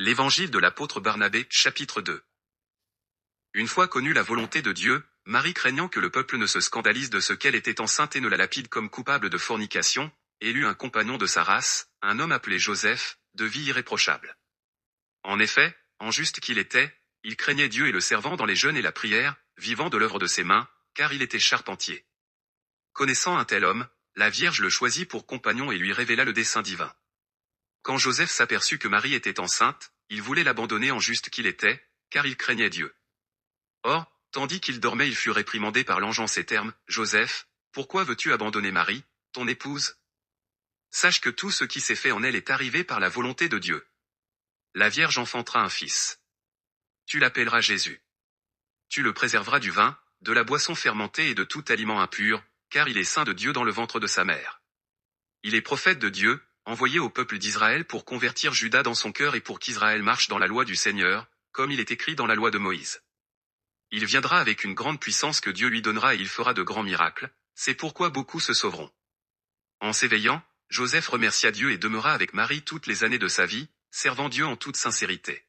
L'Évangile de l'apôtre Barnabé, chapitre 2. Une fois connue la volonté de Dieu, Marie, craignant que le peuple ne se scandalise de ce qu'elle était enceinte et ne la lapide comme coupable de fornication, élut un compagnon de sa race, un homme appelé Joseph, de vie irréprochable. En effet, en juste qu'il était, il craignait Dieu et le servant dans les jeûnes et la prière, vivant de l'œuvre de ses mains, car il était charpentier. Connaissant un tel homme, la Vierge le choisit pour compagnon et lui révéla le dessein divin. Quand Joseph s'aperçut que Marie était enceinte, il voulait l'abandonner en juste qu'il était, car il craignait Dieu. Or, tandis qu'il dormait, il fut réprimandé par l'ange en ces termes: « Joseph, pourquoi veux-tu abandonner Marie, ton épouse? Sache que tout ce qui s'est fait en elle est arrivé par la volonté de Dieu. La Vierge enfantera un fils. Tu l'appelleras Jésus. Tu le préserveras du vin, de la boisson fermentée et de tout aliment impur, car il est saint de Dieu dans le ventre de sa mère. Il est prophète de Dieu, envoyé au peuple d'Israël pour convertir Juda dans son cœur et pour qu'Israël marche dans la loi du Seigneur, comme il est écrit dans la loi de Moïse. Il viendra avec une grande puissance que Dieu lui donnera et il fera de grands miracles, c'est pourquoi beaucoup se sauveront. » En s'éveillant, Joseph remercia Dieu et demeura avec Marie toutes les années de sa vie, servant Dieu en toute sincérité.